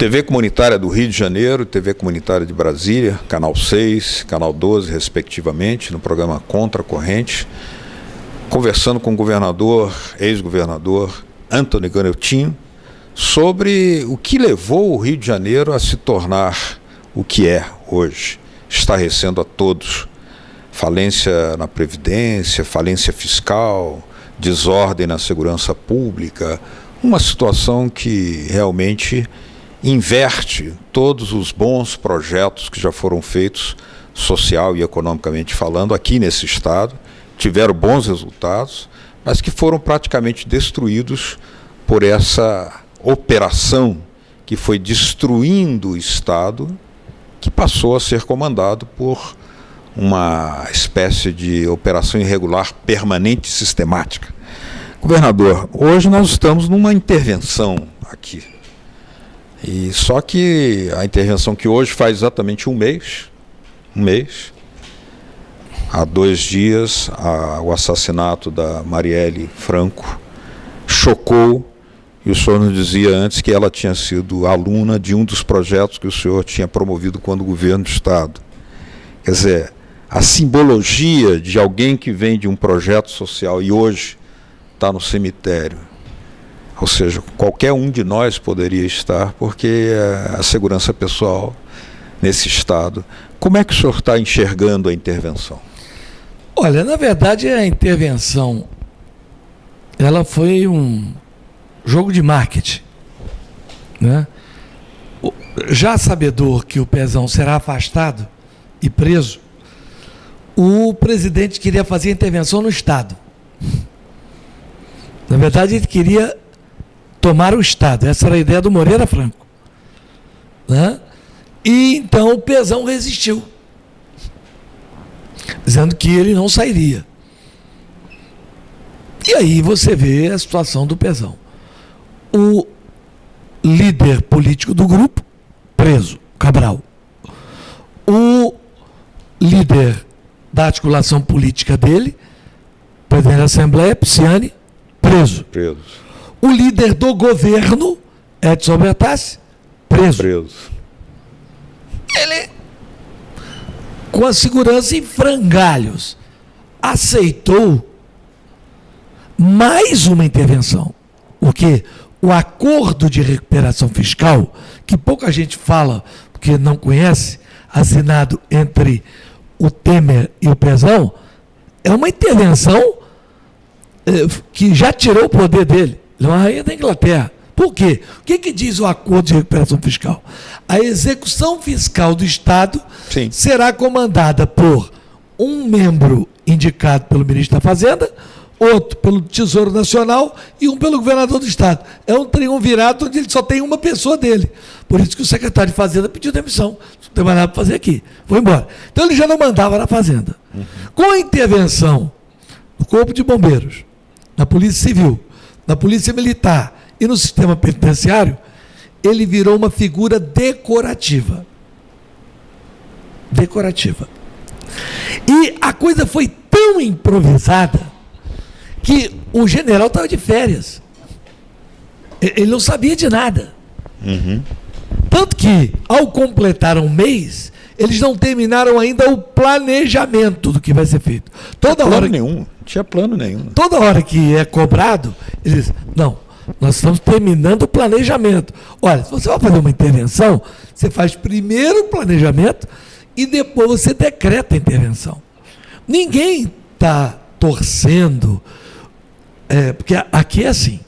TV Comunitária do Rio de Janeiro, TV Comunitária de Brasília, Canal 6, Canal 12, respectivamente, no programa Contra a Corrente, conversando com o governador, ex-governador Antony Garotinho, sobre o que levou o Rio de Janeiro a se tornar o que é hoje, estarrecendo a todos. Falência na Previdência, falência fiscal, desordem na segurança pública, uma situação que realmente inverte todos os bons projetos que já foram feitos, social e economicamente falando, aqui nesse estado, tiveram bons resultados, mas que foram praticamente destruídos por essa operação que foi destruindo o estado, que passou a ser comandado por uma espécie de operação irregular permanente e sistemática. Governador, hoje nós estamos numa intervenção aqui. E só que a intervenção que hoje faz exatamente um mês, há 2 dias, o assassinato da Marielle Franco chocou, e o senhor nos dizia antes que ela tinha sido aluna de um dos projetos que o senhor tinha promovido quando governo do Estado. Quer dizer, a simbologia de alguém que vem de um projeto social e hoje está no cemitério. Ou seja, qualquer um de nós poderia estar, porque a segurança pessoal nesse estado. Como é que o senhor está enxergando a intervenção? Olha, na verdade a intervenção, ela foi um jogo de marketing, né? Já sabedor que o Pezão será afastado e preso, o presidente queria fazer a intervenção no Estado. Na verdade, ele queria tomar o Estado. Essa era a ideia do Moreira Franco, né? E então o Pezão resistiu, dizendo que ele não sairia. E aí você vê a situação do Pezão. O líder político do grupo, preso, Cabral. O líder da articulação política dele, presidente da Assembleia, Pisciani, preso. O líder do governo, Edson Bertassi, preso. Ele, com a segurança em frangalhos, aceitou mais uma intervenção. O quê? O acordo de recuperação fiscal, que pouca gente fala, porque não conhece, assinado entre o Temer e o Pezão, é uma intervenção que já tirou o poder dele. Ele é uma rainha da Inglaterra. Por quê? O que diz o acordo de recuperação fiscal? A execução fiscal do Estado será comandada por um membro indicado pelo ministro da Fazenda, outro pelo Tesouro Nacional e um pelo governador do Estado. É um triunvirato onde ele só tem uma pessoa dele. Por isso que o secretário de Fazenda pediu demissão. Não tem mais nada para fazer aqui. Foi embora. Então ele já não mandava na Fazenda. Com a intervenção do Corpo de Bombeiros, na Polícia Civil, na Polícia Militar e no sistema penitenciário, ele virou uma figura decorativa. E a coisa foi tão improvisada que o general estava de férias. Ele não sabia de nada. Tanto que, ao completar um mês, eles não terminaram ainda o planejamento do que vai ser feito. Não tinha plano nenhum. Toda hora que é cobrado, eles dizem, não, nós estamos terminando o planejamento. Olha, se você vai fazer uma intervenção, você faz primeiro o planejamento e depois você decreta a intervenção. Ninguém está torcendo, porque aqui é assim,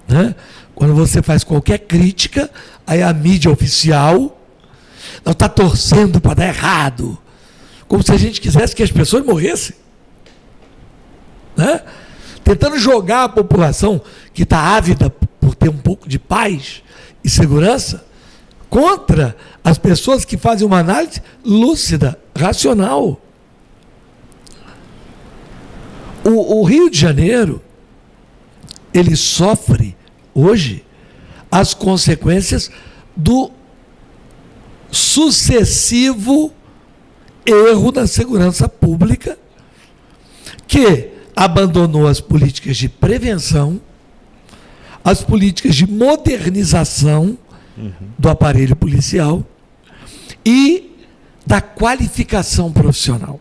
né? Quando você faz qualquer crítica, aí a mídia oficial não está torcendo para dar errado, como se a gente quisesse que as pessoas morressem, né? Tentando jogar a população que está ávida por ter um pouco de paz e segurança contra as pessoas que fazem uma análise lúcida, racional. O Rio de Janeiro, ele sofre hoje as consequências do sucessivo erro da segurança pública, que abandonou as políticas de prevenção, as políticas de modernização do aparelho policial e da qualificação profissional.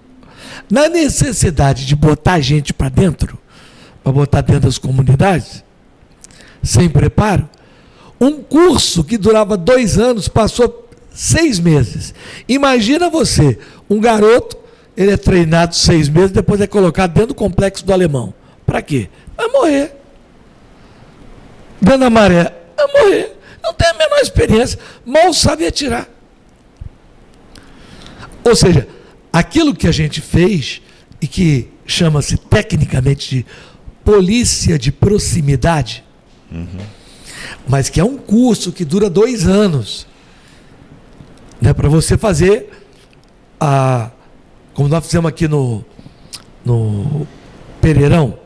Na necessidade de botar gente para dentro das comunidades, sem preparo, um curso que durava 2 anos passou 6 meses. Imagina você, um garoto, ele é treinado 6 meses, depois é colocado dentro do complexo do Alemão. Para quê? Vai morrer. Dentro da maré, vai morrer. Não tem a menor experiência, mal sabe atirar. Ou seja, aquilo que a gente fez, e que chama-se tecnicamente de polícia de proximidade, mas que é um curso que dura 2 anos, né, para você fazer, como nós fizemos aqui no Pereirão,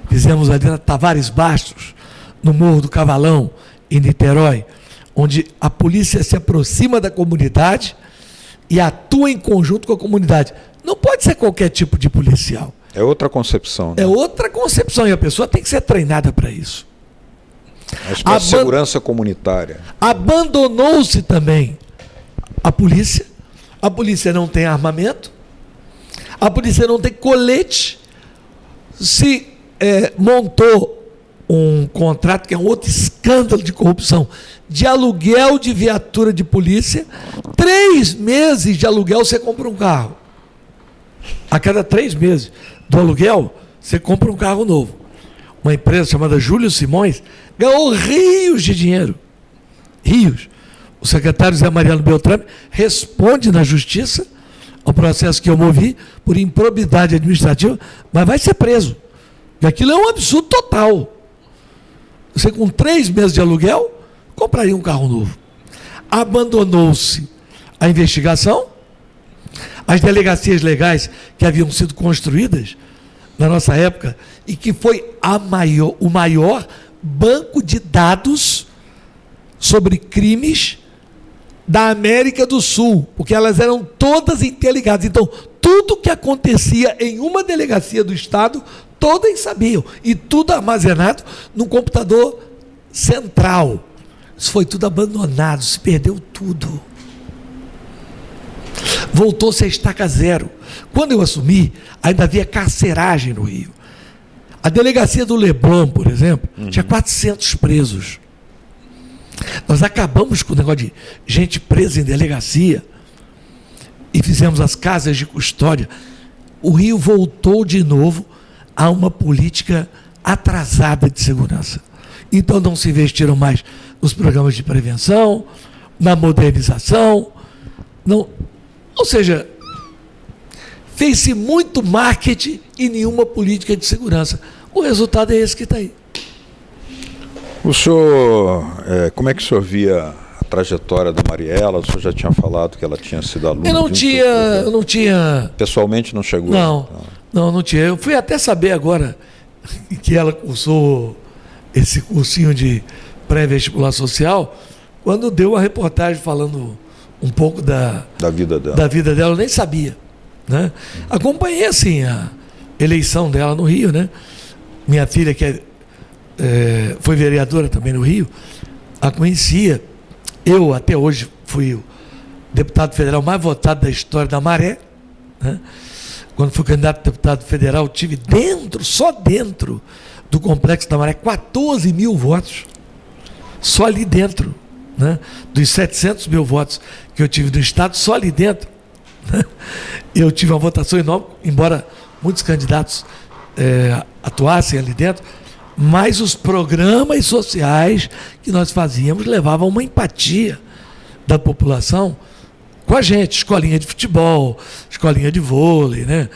fizemos ali na Tavares Bastos, no Morro do Cavalão, em Niterói, onde a polícia se aproxima da comunidade e atua em conjunto com a comunidade. Não pode ser qualquer tipo de policial. É outra concepção. Né? É outra concepção, e a pessoa tem que ser treinada para isso. Acho que é segurança comunitária. Abandonou-se também a polícia. A polícia não tem armamento. A polícia não tem colete. Se montou um contrato, que é um outro escândalo de corrupção, de aluguel de viatura de polícia. 3 meses de aluguel você compra um carro. A cada 3 meses do aluguel, você compra um carro novo. Uma empresa chamada Júlio Simões ganhou rios de dinheiro. Rios. O secretário Zé Mariano Beltrame responde na justiça ao processo que eu movi por improbidade administrativa, mas vai ser preso. E aquilo é um absurdo total. Você, com 3 meses de aluguel, compraria um carro novo. Abandonou-se a investigação. As delegacias legais que haviam sido construídas na nossa época, e que foi o maior banco de dados sobre crimes da América do Sul, porque elas eram todas interligadas. Então, tudo que acontecia em uma delegacia do Estado, todas sabiam, e tudo armazenado num computador central. Isso foi tudo abandonado, se perdeu tudo. Voltou-se a estaca zero. Quando eu assumi, ainda havia carceragem no Rio. A delegacia do Leblon, por exemplo, tinha 400 presos. Nós acabamos com o negócio de gente presa em delegacia e fizemos as casas de custódia. O Rio voltou de novo a uma política atrasada de segurança. Então não se investiram mais nos programas de prevenção, na modernização, não. Ou seja, fez-se muito marketing e nenhuma política de segurança. O resultado é esse que está aí. O senhor, como é que o senhor via a trajetória da Mariela? O senhor já tinha falado que ela tinha sido aluna? Eu não tinha... Pessoalmente não chegou? Não tinha. Eu fui até saber agora que ela cursou esse cursinho de pré-vestibular social, quando deu a reportagem falando um pouco da vida dela, eu nem sabia, né? Acompanhei assim a eleição dela no Rio, né? Minha filha, que foi vereadora também no Rio, a conhecia. Eu até hoje fui o deputado federal mais votado da história da Maré, né? Quando fui candidato a deputado federal, tive só dentro do complexo da Maré, 14 mil votos, só ali dentro, né? Dos 700 mil votos que eu tive no Estado, só ali dentro, né? Eu tive uma votação enorme, embora muitos candidatos atuassem ali dentro, mas os programas sociais que nós fazíamos levavam uma empatia da população com a gente. Escolinha de futebol, escolinha de vôlei, né?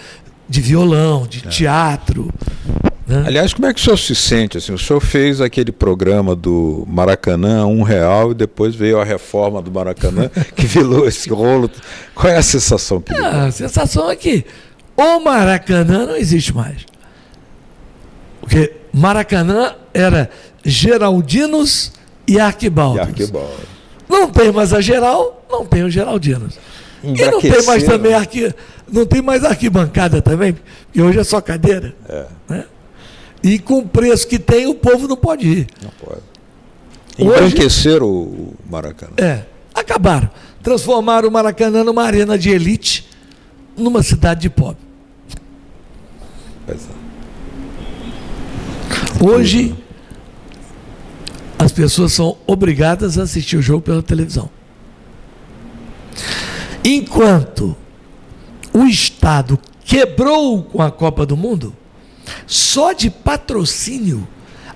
De violão, de teatro, né? Aliás, como é que o senhor se sente? Assim, o senhor fez aquele programa do Maracanã, R$1, e depois veio a reforma do Maracanã, que virou esse rolo. Qual é a sensação que a sensação é que o Maracanã não existe mais. Porque Maracanã era Geraldinos e Arquibaldos. Não tem mais a Geral, não tem o Geraldinos. E não tem mais também não tem mais arquibancada também, porque hoje é só cadeira. Né? E com o preço que tem, o povo não pode ir. Não pode. Embranqueceram o Maracanã. Acabaram. Transformaram o Maracanã numa arena de elite, numa cidade de pobre. Pois é. Hoje, as pessoas são obrigadas a assistir o jogo pela televisão. Enquanto o Estado quebrou com a Copa do Mundo, só de patrocínio,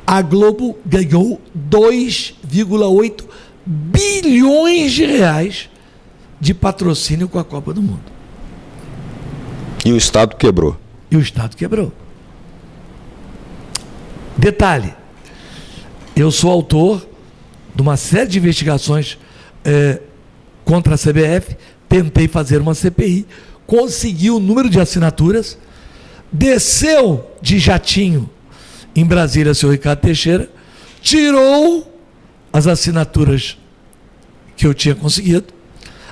a Globo ganhou 2,8 bilhões de reais de patrocínio com a Copa do Mundo. E o Estado quebrou. E o Estado quebrou. Detalhe, eu sou autor de uma série de investigações contra a CBF, tentei fazer uma CPI, consegui o número de assinaturas, desceu de jatinho em Brasília, seu Ricardo Teixeira, tirou as assinaturas que eu tinha conseguido,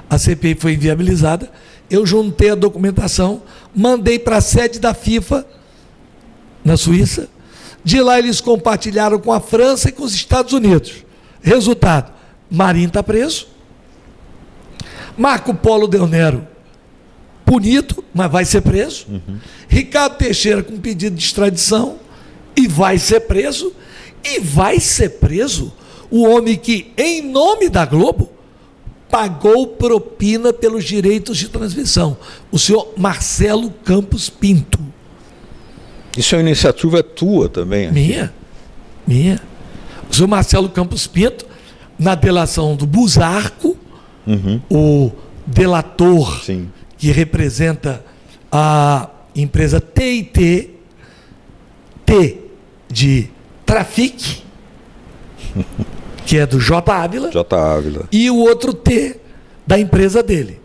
a CPI foi inviabilizada, eu juntei a documentação, mandei para a sede da FIFA, na Suíça, de lá eles compartilharam com a França e com os Estados Unidos. Resultado, Marinho está preso, Marco Polo Del Nero punido, mas vai ser preso, Ricardo Teixeira com pedido de extradição e vai ser preso, o homem que, em nome da Globo, pagou propina pelos direitos de transmissão, o senhor Marcelo Campos Pinto. Isso é uma iniciativa tua também? Minha. O senhor Marcelo Campos Pinto, na delação do Busarco, o delator que representa a empresa TIT, T de Trafic, que é do J. Ávila, e o outro T da empresa dele,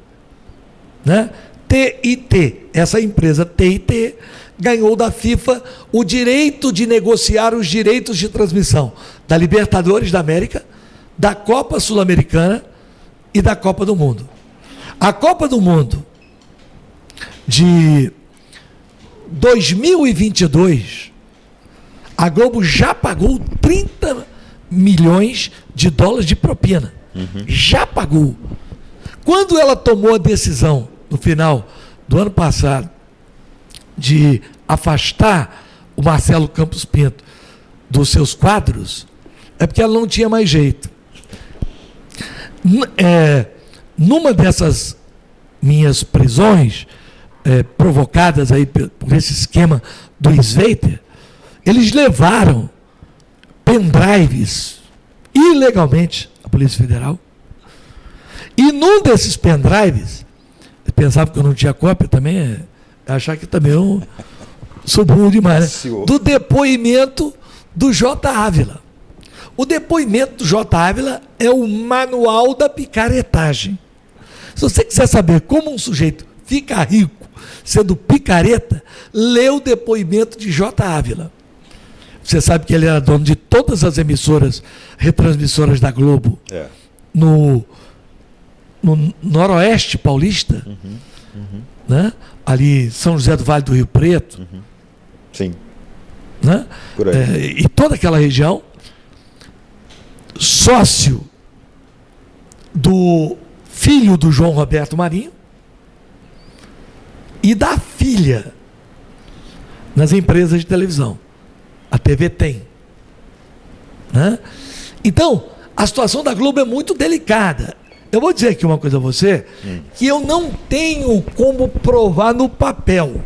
né? TIT, essa empresa TIT ganhou da FIFA o direito de negociar os direitos de transmissão da Libertadores da América, da Copa Sul-Americana e da Copa do Mundo. A Copa do Mundo de 2022, a Globo já pagou 30 milhões de dólares de propina. Já pagou. Quando ela tomou a decisão, no final do ano passado, de afastar o Marcelo Campos Pinto dos seus quadros, é porque ela não tinha mais jeito. Numa dessas minhas prisões, provocadas aí por esse esquema do Sveiter, eles levaram pendrives ilegalmente à Polícia Federal. E num desses pendrives, eu pensava que eu não tinha cópia também, achar que também eu sou burro demais, né? Do depoimento do J. Ávila. O depoimento do J. Ávila é o manual da picaretagem. Se você quiser saber como um sujeito fica rico sendo picareta, lê o depoimento de J. Ávila. Você sabe que ele era dono de todas as emissoras, retransmissoras da Globo, no Noroeste Paulista, né? Ali São José do Vale do Rio Preto, Sim. Né? Por aí. E toda aquela região, sócio do filho do João Roberto Marinho e da filha nas empresas de televisão. A TV tem. Né? Então, a situação da Globo é muito delicada. Eu vou dizer aqui uma coisa a você, que eu não tenho como provar no papel,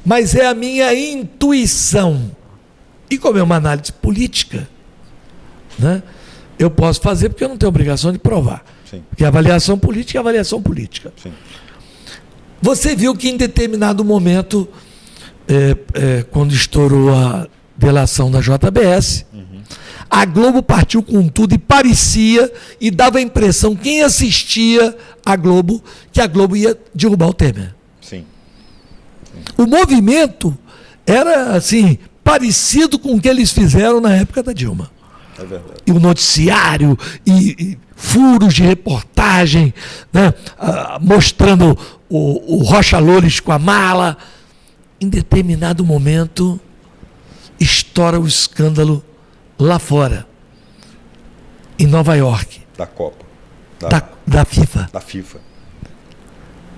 mas é a minha intuição. E como é uma análise política, né, eu posso fazer porque eu não tenho obrigação de provar. Sim. Porque avaliação política é avaliação política. Sim. Você viu que em determinado momento, quando estourou a delação da JBS, a Globo partiu com tudo e parecia, e dava a impressão, quem assistia a Globo, que a Globo ia derrubar o Temer. Sim. O movimento era, assim, parecido com o que eles fizeram na época da Dilma. É verdade. E o noticiário, e furos de reportagem, né, mostrando o Rocha Loures com a mala. Em determinado momento, estoura o escândalo lá fora. em Nova York, Da Copa. da FIFA. Da FIFA.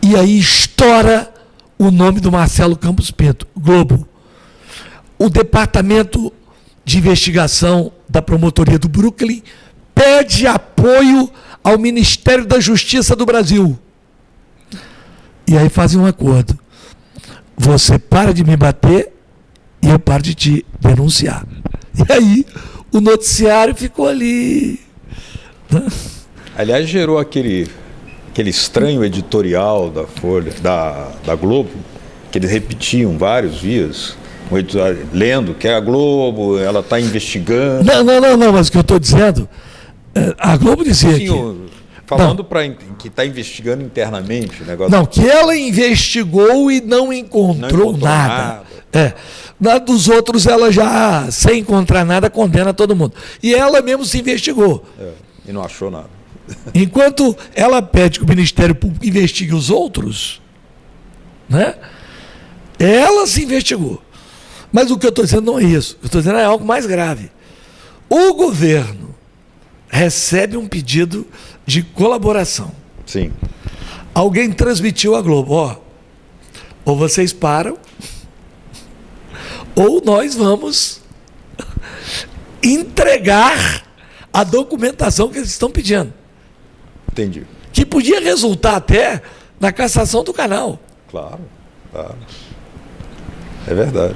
E aí estoura o nome do Marcelo Campos Pinto, Globo. O departamento de investigação da promotoria do Brooklyn pede apoio ao Ministério da Justiça do Brasil. E aí fazem um acordo. Você para de me bater e eu paro de te denunciar. E aí o noticiário ficou ali. Aliás, gerou aquele estranho editorial da Folha, da Globo, que eles repetiam vários dias, lendo que a Globo, ela está investigando. Não, mas o que eu estou dizendo, a Globo dizia falando que está investigando internamente o negócio. Não, que ela investigou e não encontrou nada. Na dos outros, ela já, sem encontrar nada, condena todo mundo. E ela mesmo se investigou. E não achou nada. Enquanto ela pede que o Ministério Público investigue os outros, né? Ela se investigou. Mas o que eu estou dizendo não é isso. O que eu estou dizendo é algo mais grave. O governo recebe um pedido de colaboração. Sim. Alguém transmitiu à Globo, ou vocês param, ou nós vamos entregar a documentação que eles estão pedindo. Entendi. Que podia resultar até na cassação do canal. Claro. É verdade.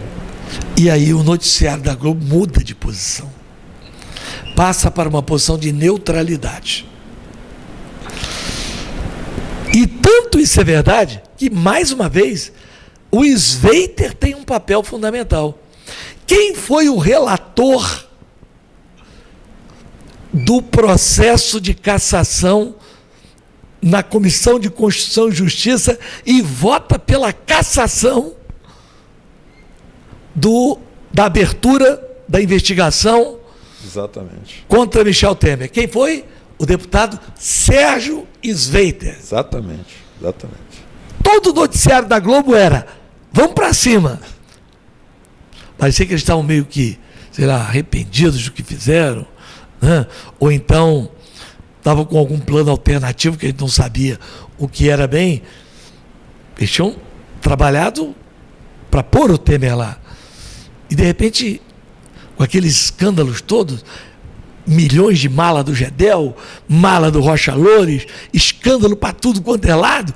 E aí o noticiário da Globo muda de posição. Passa para uma posição de neutralidade. E tanto isso é verdade, que mais uma vez, o Sveiter tem um papel fundamental. Quem foi o relator do processo de cassação na Comissão de Constituição e Justiça e vota pela cassação da abertura da investigação Exatamente. contra Michel Temer? Quem foi? O deputado Sérgio Sveiter. Exatamente. Todo o noticiário da Globo era: vamos para cima. Parecia que eles estavam meio que, sei lá, arrependidos do que fizeram, né? Ou então estavam com algum plano alternativo que a gente não sabia o que era bem. Eles tinham trabalhado para pôr o Temer lá. E de repente, com aqueles escândalos todos, milhões de mala do Gedel, mala do Rocha Loures, escândalo para tudo quanto é lado,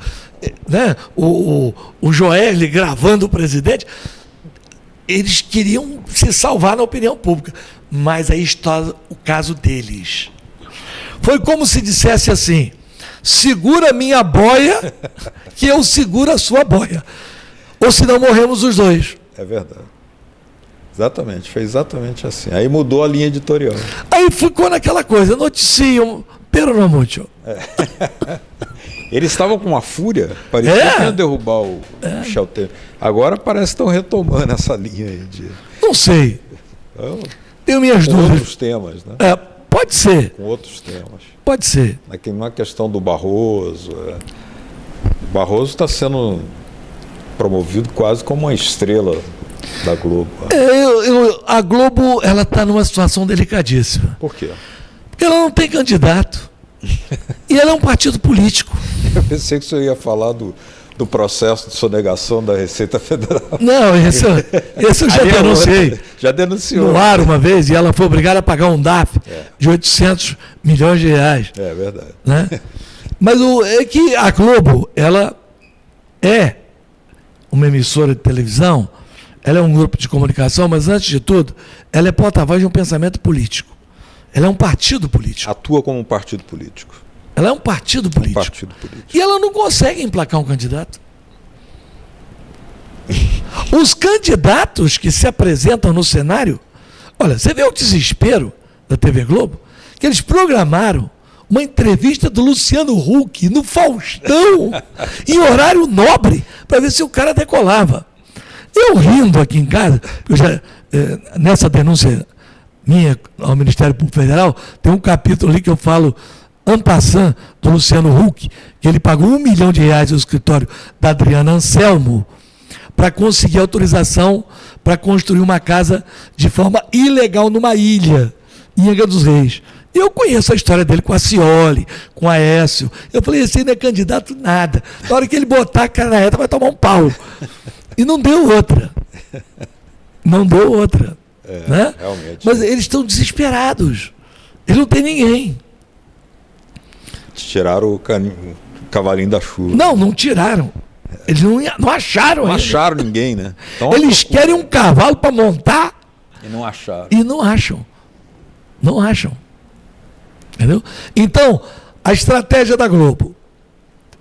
né? O Joesley gravando o presidente. Eles queriam se salvar na opinião pública, mas aí está o caso deles. Foi como se dissesse assim: segura minha boia, que eu seguro a sua boia. Ou senão morremos os dois. É verdade. Exatamente, foi exatamente assim. Aí mudou a linha editorial. Aí ficou naquela coisa, noticiam, pero não muito. Eles estavam com uma fúria, parecia que iam derrubar o Michel Temer. Agora parece que estão retomando essa linha aí de... Não sei. Então, Tenho minhas com dúvidas. outros temas, né? Pode ser. Com outros temas. Pode ser. Na questão do Barroso. O Barroso está sendo promovido quase como uma estrela da Globo. A Globo, ela está numa situação delicadíssima. Por quê? Porque ela não tem candidato. E ela é um partido político. Eu pensei que o senhor ia falar do processo de sonegação da Receita Federal. Não, esse eu já denunciei. Já denunciou. No ar uma vez, e ela foi obrigada a pagar um DAF de 800 milhões de reais. É verdade. Né? Mas é que a Globo, ela é uma emissora de televisão, ela é um grupo de comunicação, mas antes de tudo, ela é porta-voz de um pensamento político. Ela é um partido político. Atua como um partido político. Ela é um partido político. Partido político. E ela não consegue emplacar um candidato. Os candidatos que se apresentam no cenário, olha, você vê o desespero da TV Globo, que eles programaram uma entrevista do Luciano Huck no Faustão, em horário nobre, para ver se o cara decolava. Eu rindo aqui em casa, eu já, nessa denúncia minha ao Ministério Público Federal, tem um capítulo ali que eu falo en passant do Luciano Huck, que ele pagou R$1 milhão ao escritório da Adriana Anselmo para conseguir autorização para construir uma casa de forma ilegal numa ilha, em Angra dos Reis. E eu conheço a história dele com a Scioli, com a Aécio. Eu falei, esse aí não é candidato nada. Na hora que ele botar a cara na reta, vai tomar um pau. E não deu outra. Não deu outra. Né? Realmente. Mas eles estão desesperados. Eles não têm ninguém. Tiraram o cavalinho da chuva. Não tiraram. Eles não acharam Não ainda. acharam ninguém, né? Então, Eles querem um cavalo para montar e não acharam. e não acham. Não acham. Entendeu? Então, a estratégia da Globo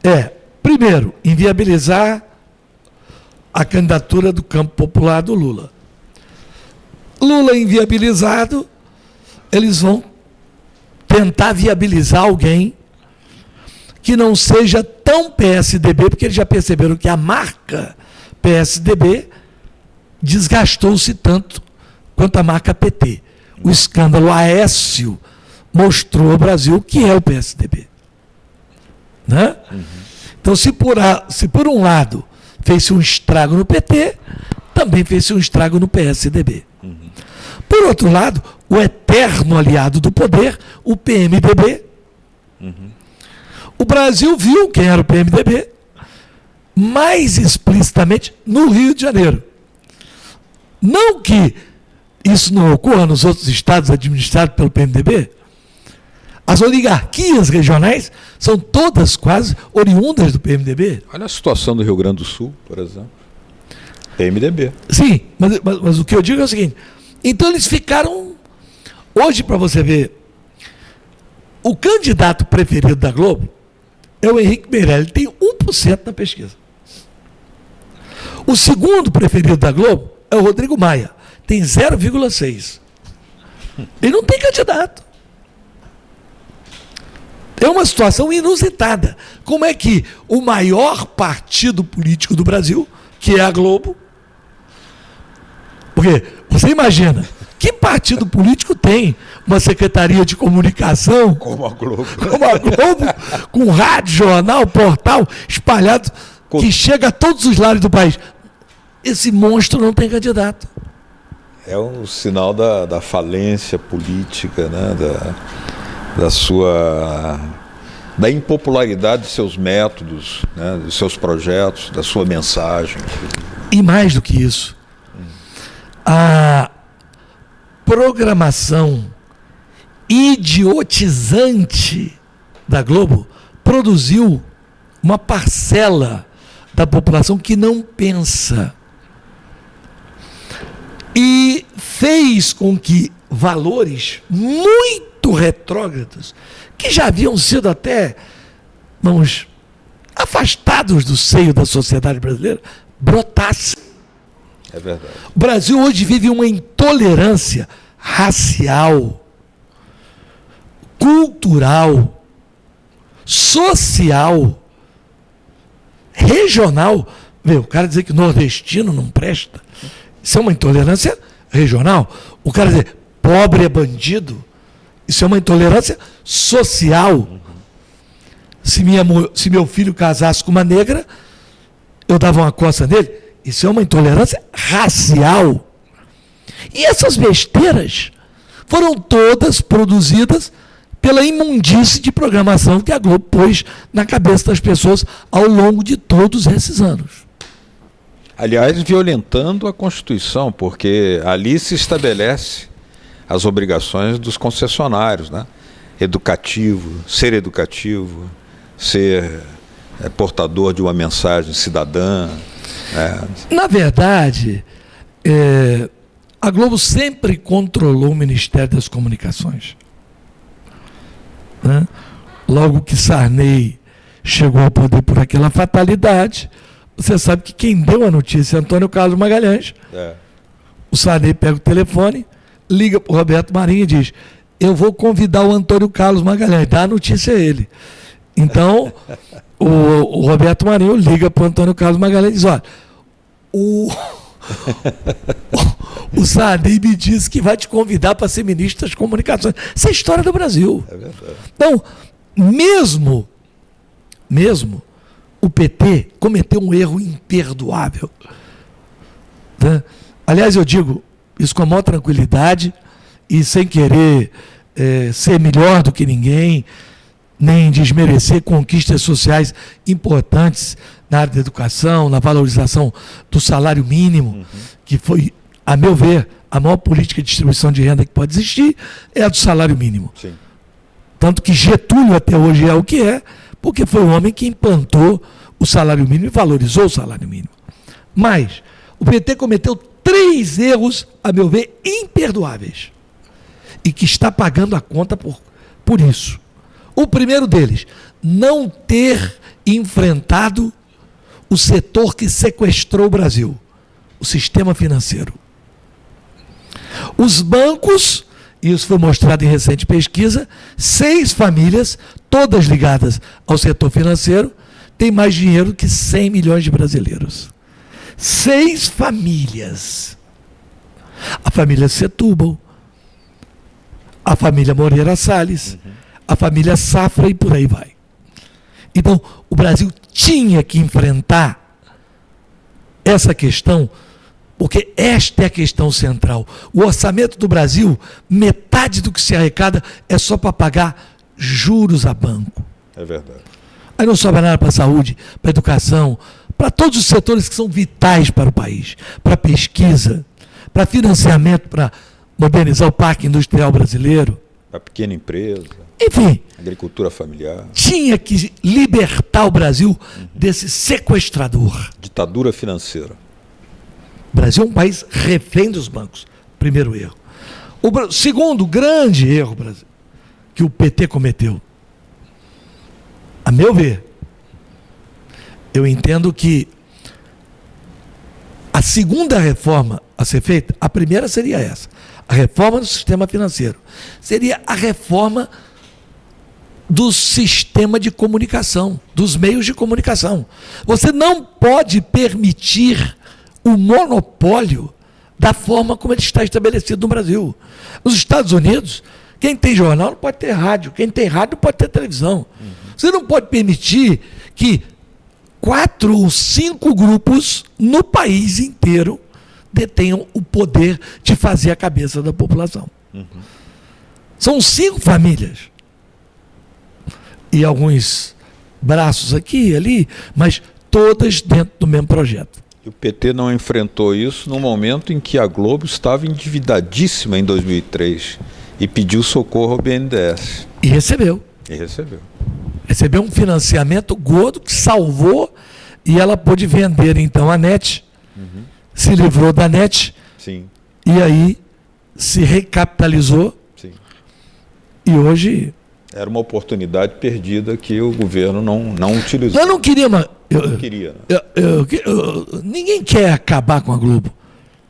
é, primeiro, inviabilizar a candidatura do campo popular do Lula. Lula inviabilizado, eles vão tentar viabilizar alguém que não seja tão PSDB, porque eles já perceberam que a marca PSDB desgastou-se tanto quanto a marca PT. O escândalo Aécio mostrou ao Brasil que é o PSDB. Né? Então, se por um lado fez-se um estrago no PT, também fez-se um estrago no PSDB. Por outro lado, o eterno aliado do poder, o PMDB. O Brasil viu quem era o PMDB mais explicitamente no Rio de Janeiro. Não que isso não ocorra nos outros estados administrados pelo PMDB. As oligarquias regionais são todas quase oriundas do PMDB. Olha a situação do Rio Grande do Sul, por exemplo. PMDB. Sim, mas o que eu digo é o seguinte. Então eles ficaram... Hoje, para você ver, o candidato preferido da Globo é o Henrique Meirelles, ele tem 1% na pesquisa. O segundo preferido da Globo é o Rodrigo Maia, tem 0,6%. Ele não tem candidato. É uma situação inusitada. Como é que o maior partido político do Brasil, que é a Globo, porque você imagina, que partido político tem uma secretaria de comunicação Como a Globo. Com rádio, jornal, portal espalhado, que chega a todos os lares do país? Esse monstro não tem candidato. É um sinal da falência política, né? Da impopularidade de seus métodos, né? De seus projetos, da sua mensagem. E mais do que isso, a programação idiotizante da Globo produziu uma parcela da população que não pensa e fez com que valores muito retrógrados, que já haviam sido até, afastados do seio da sociedade brasileira, brotassem. É verdade. O Brasil hoje vive uma intolerância racial, cultural, social, regional. O cara dizer que nordestino não presta, isso é uma intolerância regional. O cara dizer pobre é bandido, isso é uma intolerância social. Se meu filho casasse com uma negra, eu dava uma coça nele. Isso é uma intolerância racial. E essas besteiras foram todas produzidas pela imundície de programação que a Globo pôs na cabeça das pessoas ao longo de todos esses anos. Aliás, violentando a Constituição, porque ali se estabelece as obrigações dos concessionários, né? Ser educativo, ser portador de uma mensagem cidadã. Na verdade, a Globo sempre controlou o Ministério das Comunicações. Né? Logo que Sarney chegou ao poder por aquela fatalidade, você sabe que quem deu a notícia é Antônio Carlos Magalhães. O Sarney pega o telefone, liga para o Roberto Marinho e diz: eu vou convidar o Antônio Carlos Magalhães, dá a notícia a ele. Então, o Roberto Marinho liga para o Antônio Carlos Magalhães e diz: olha, o Sarney me disse que vai te convidar para ser ministro das Comunicações. Isso é a história do Brasil. É verdade. Então, mesmo o PT cometeu um erro imperdoável. Né? Aliás, eu digo isso com a maior tranquilidade e sem querer ser melhor do que ninguém, nem desmerecer conquistas sociais importantes na área da educação, na valorização do salário mínimo, que foi, a meu ver, a maior política de distribuição de renda que pode existir é a do salário mínimo. Sim. Tanto que Getúlio até hoje é o que é, porque foi o homem que implantou o salário mínimo e valorizou o salário mínimo. Mas o PT cometeu 3 erros, a meu ver, imperdoáveis. E que está pagando a conta por isso. O primeiro deles, não ter enfrentado o setor que sequestrou o Brasil, o sistema financeiro. Os bancos, isso foi mostrado em recente pesquisa, 6 famílias, todas ligadas ao setor financeiro, têm mais dinheiro que 100 milhões de brasileiros. 6 famílias. A família Setúbal, a família Moreira Salles, a família Safra e por aí vai. Então, o Brasil tinha que enfrentar essa questão, porque esta é a questão central. O orçamento do Brasil, metade do que se arrecada é só para pagar juros a banco. É verdade. Aí não sobra nada para a saúde, para a educação, para todos os setores que são vitais para o país, para pesquisa, para financiamento, para modernizar o parque industrial brasileiro. A pequena empresa. Enfim, Agricultura familiar. tinha que libertar o Brasil desse sequestrador. Ditadura financeira. O Brasil é um país refém dos bancos. Primeiro erro. O segundo grande erro que o PT cometeu, a meu ver, eu entendo que a segunda reforma a ser feita, a primeira seria essa, a reforma do sistema financeiro, seria a reforma do sistema de comunicação, dos meios de comunicação. Você não pode permitir o monopólio da forma como ele está estabelecido no Brasil. Nos Estados Unidos, quem tem jornal não pode ter rádio, quem tem rádio não pode ter televisão. Você não pode permitir que 4 ou 5 grupos no país inteiro detenham o poder de fazer a cabeça da população. São 5 famílias. E alguns braços aqui e ali, mas todas dentro do mesmo projeto. E o PT não enfrentou isso no momento em que a Globo estava endividadíssima em 2003 e pediu socorro ao BNDES. E recebeu. E recebeu. Recebeu um financiamento gordo que salvou e ela pôde vender então a NET, se livrou da NET. Sim. E aí se recapitalizou. Sim. E hoje... Era uma oportunidade perdida que o governo não utilizou. Eu não queria... Não queria. Né? Ninguém quer acabar com a Globo.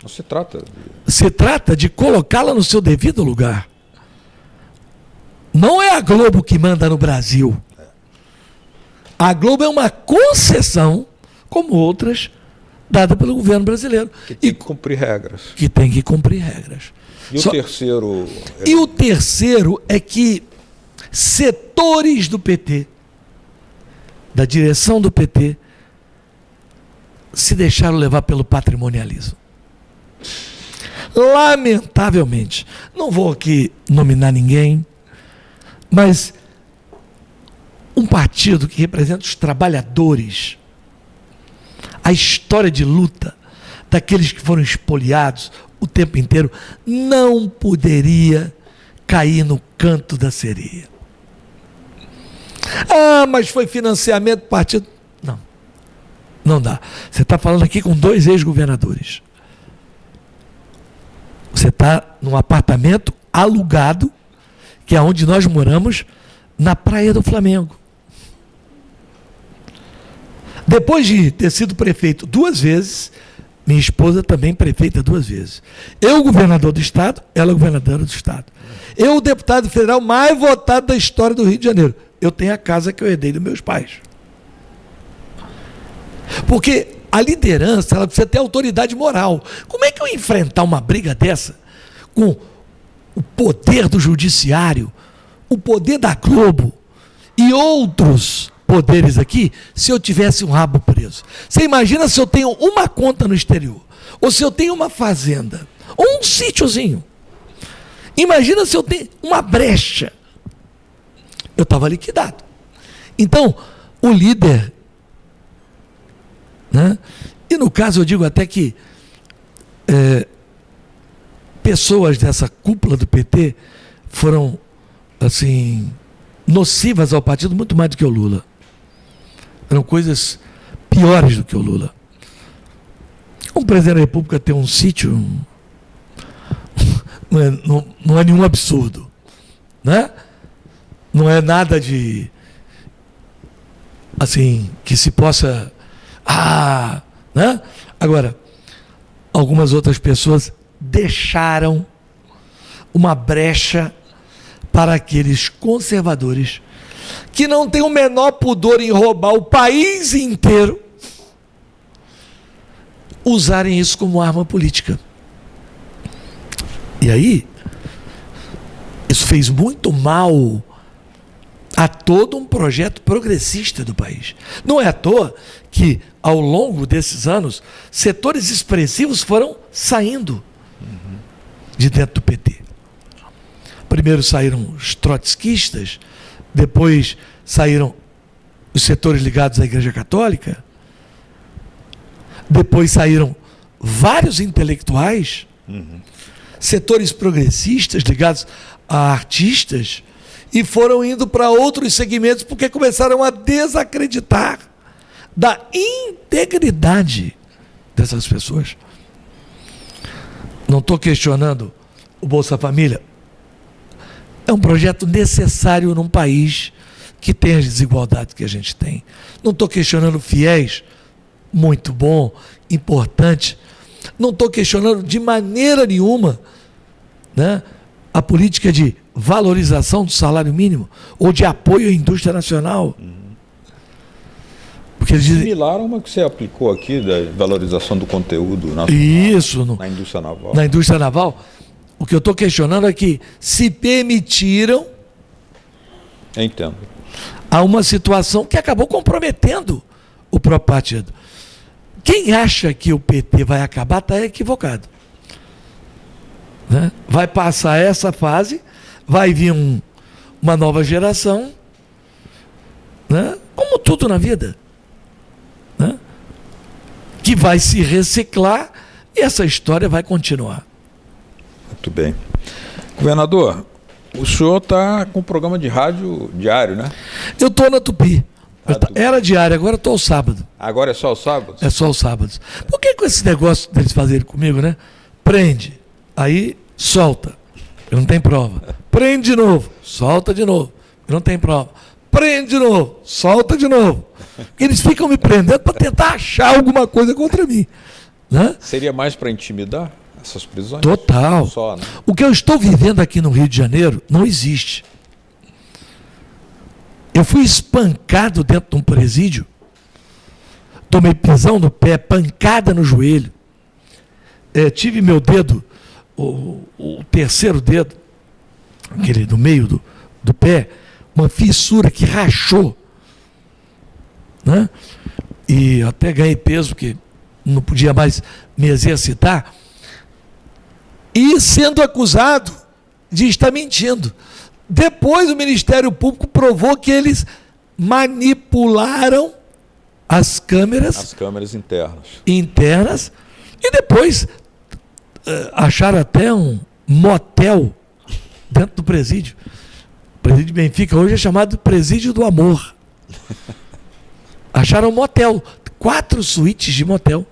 Não se trata. Se trata de colocá-la no seu devido lugar. Não é a Globo que manda no Brasil. A Globo é uma concessão, como outras, dada pelo governo brasileiro. Que tem que cumprir regras. Que tem que cumprir regras. E o terceiro... E o terceiro é que setores do PT, da direção do PT, se deixaram levar pelo patrimonialismo. Lamentavelmente. Não vou aqui nominar ninguém, mas um partido que representa os trabalhadores, a história de luta daqueles que foram espoliados o tempo inteiro, não poderia cair no canto da sereia. Ah, mas foi financiamento do partido. Não, não dá. Você está falando aqui com 2 ex-governadores. Você está num apartamento alugado, que é onde nós moramos, na Praia do Flamengo. Depois de ter sido prefeito 2 vezes, minha esposa também prefeita 2 vezes. Eu, governador do Estado, ela, governadora do Estado. Eu, o deputado federal mais votado da história do Rio de Janeiro. Eu tenho a casa que eu herdei dos meus pais. Porque a liderança, ela precisa ter autoridade moral. Como é que eu enfrentar uma briga dessa com o poder do judiciário, o poder da Globo e outros poderes aqui, se eu tivesse um rabo preso? Você imagina se eu tenho uma conta no exterior, ou se eu tenho uma fazenda, ou um sítiozinho, Imagina se eu tenho uma brecha. Eu estava liquidado. Então, o líder, né? E no caso eu digo até que pessoas dessa cúpula do PT foram, assim, nocivas ao partido muito mais do que o Lula. Eram coisas piores do que o Lula. Um presidente da República ter um sítio não é nenhum absurdo, né? Não é nada de, assim, que se possa, né? Agora, algumas outras pessoas deixaram uma brecha para aqueles conservadores que não têm o menor pudor em roubar o país inteiro, usarem isso como arma política. E aí, isso fez muito mal a todo um projeto progressista do país. Não é à toa que, ao longo desses anos, setores expressivos foram saindo de dentro do PT. Primeiro saíram os trotskistas, depois saíram os setores ligados à Igreja Católica, depois saíram vários intelectuais, setores progressistas ligados a artistas, e foram indo para outros segmentos porque começaram a desacreditar da integridade dessas pessoas. Não estou questionando o Bolsa Família. É um projeto necessário num país que tem as desigualdades que a gente tem. Não estou questionando fiéis, muito bom, importante. Não estou questionando de maneira nenhuma, né, a política de valorização do salário mínimo ou de apoio à indústria nacional. Porque eles dizem, similar a uma que você aplicou aqui, da valorização do conteúdo nacional, isso, na indústria naval. Na indústria naval. O que eu estou questionando é que se permitiram Entendo. a uma situação que acabou comprometendo o próprio partido. Quem acha que o PT vai acabar está equivocado. Né? Vai passar essa fase, vai vir uma nova geração, né? Como tudo na vida, né? Que vai se reciclar e essa história vai continuar. Muito bem. Governador, o senhor está com um programa de rádio diário, né? Eu estou na Tupi. Era diário, agora estou ao sábado. Agora é só o sábado? É só os sábados. Por que com esse negócio deles fazerem comigo, né? Prende, aí solta, não tem prova. Prende de novo, solta de novo, não tem prova. Prende de novo, solta de novo. Eles ficam me prendendo para tentar achar alguma coisa contra mim. Né? Seria mais para intimidar essas prisões? Total. Só, né? O que eu estou vivendo aqui no Rio de Janeiro não existe. Eu fui espancado dentro de um presídio, tomei pisão no pé, pancada no joelho, tive meu dedo, o terceiro dedo, aquele do meio do pé, uma fissura que rachou, né? E eu até ganhei peso, porque não podia mais me exercitar, e sendo acusado de estar mentindo. Depois o Ministério Público provou que eles manipularam as câmeras internas e depois acharam até um motel dentro do presídio. O presídio de Benfica hoje é chamado de Presídio do Amor. Acharam um motel, 4 suítes de motel.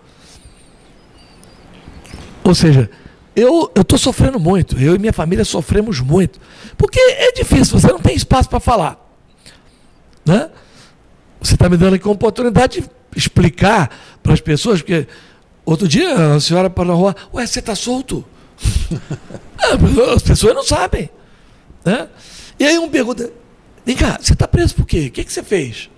Ou seja, eu estou sofrendo muito, eu e minha família sofremos muito, porque é difícil, você não tem espaço para falar, né? Você está me dando aqui uma oportunidade de explicar para as pessoas, porque outro dia a senhora parou na rua, ué, você está solto? As pessoas não sabem, né? E aí um pergunta, vem cá, você está preso por quê? O que você fez?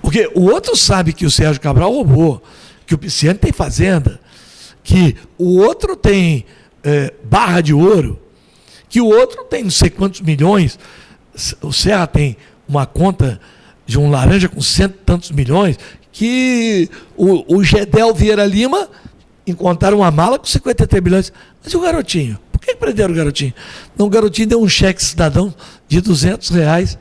Porque o outro sabe que o Sérgio Cabral roubou, que o Pisciani tem fazenda, que o outro tem barra de ouro, que o outro tem não sei quantos milhões, o Serra tem uma conta de um laranja com 100 e tantos milhões, que o Gedel Vieira Lima encontraram uma mala com 53 milhões. Mas o garotinho, por que prenderam o garotinho? Não, o garotinho deu um cheque cidadão de R$200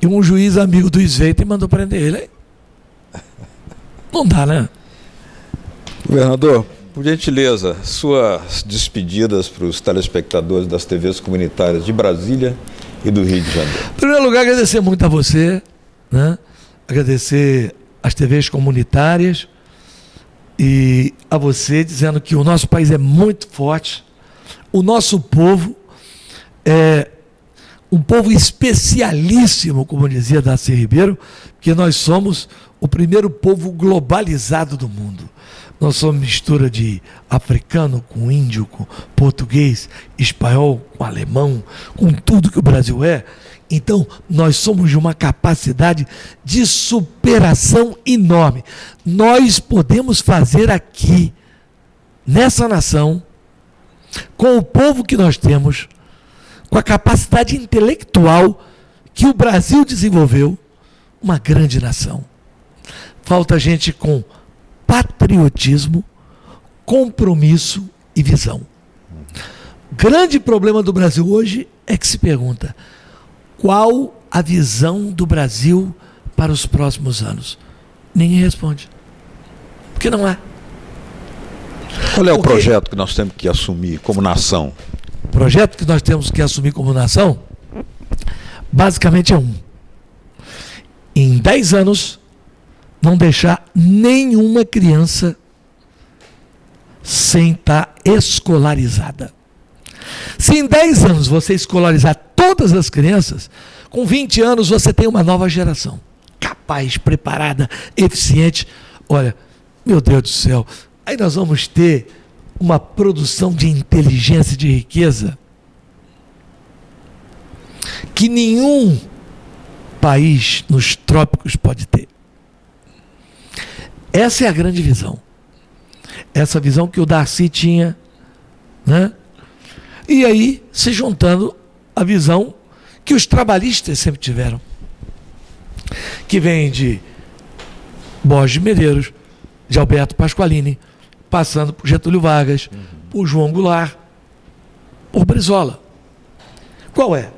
e um juiz amigo do Sveita mandou prender ele. Não dá, né? Governador, por gentileza, suas despedidas para os telespectadores das TVs comunitárias de Brasília e do Rio de Janeiro. Em primeiro lugar, agradecer muito a você, né? Agradecer às TVs comunitárias e a você, dizendo que o nosso país é muito forte, o nosso povo é um povo especialíssimo, como dizia Darcy Ribeiro, porque nós somos o primeiro povo globalizado do mundo. Nós somos mistura de africano com índio, com português, espanhol, com alemão, com tudo que o Brasil é. Então, nós somos de uma capacidade de superação enorme. Nós podemos fazer aqui, nessa nação, com o povo que nós temos, com a capacidade intelectual que o Brasil desenvolveu, uma grande nação. Falta gente com patriotismo, compromisso e visão. O grande problema do Brasil hoje é que se pergunta: qual a visão do Brasil para os próximos anos? Ninguém responde. Porque não há. Qual é o projeto que nós temos que assumir como nação? O projeto que nós temos que assumir como nação, basicamente é um. Em 10 anos, não deixar nenhuma criança sem estar escolarizada. Se em 10 anos você escolarizar todas as crianças, com 20 anos você tem uma nova geração, capaz, preparada, eficiente. Olha, meu Deus do céu, aí nós vamos ter uma produção de inteligência e de riqueza que nenhum país nos trópicos pode ter. Essa é a grande visão. Essa visão que o Darcy tinha, né? E aí, se juntando a visão que os trabalhistas sempre tiveram, que vem de Borges de Medeiros, de Alberto Pasqualini, passando por Getúlio Vargas, por João Goulart, por Brizola. Qual é?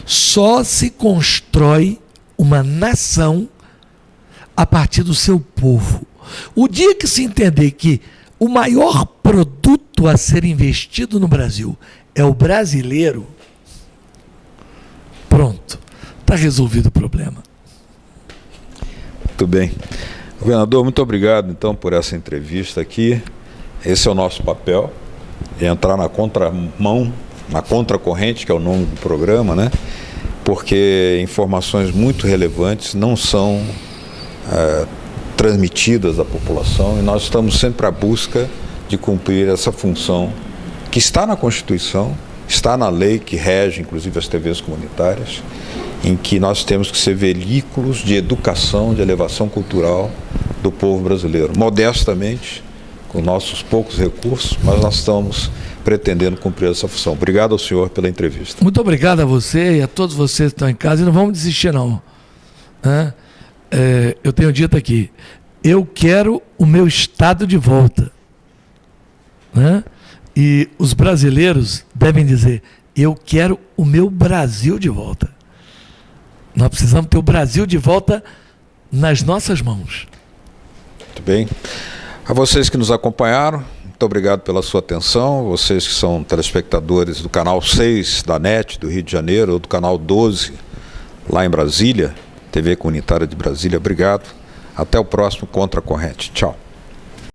Só se constrói uma nação a partir do seu povo. O dia que se entender que o maior produto a ser investido no Brasil é o brasileiro, pronto, está resolvido o problema. Muito bem. Governador, muito obrigado então por essa entrevista aqui. Esse é o nosso papel, é entrar na contramão, na contracorrente, que é o nome do programa, né? Porque informações muito relevantes não são transmitidas à população, e nós estamos sempre à busca de cumprir essa função que está na Constituição, está na lei que rege, inclusive, as TVs comunitárias, em que nós temos que ser veículos de educação, de elevação cultural do povo brasileiro. Modestamente, com nossos poucos recursos, mas nós estamos pretendendo cumprir essa função. Obrigado ao senhor pela entrevista. Muito obrigado a você e a todos vocês que estão em casa, e não vamos desistir não. Eu tenho dito aqui, eu quero o meu estado de volta, né? E os brasileiros devem dizer, eu quero o meu Brasil de volta. Nós precisamos ter o Brasil de volta nas nossas mãos. Muito bem. A vocês que nos acompanharam, muito obrigado pela sua atenção. Vocês que são telespectadores do canal 6 da NET do Rio de Janeiro, ou do canal 12 lá em Brasília, TV Comunitária de Brasília, obrigado. Até o próximo Contra a Corrente. Tchau.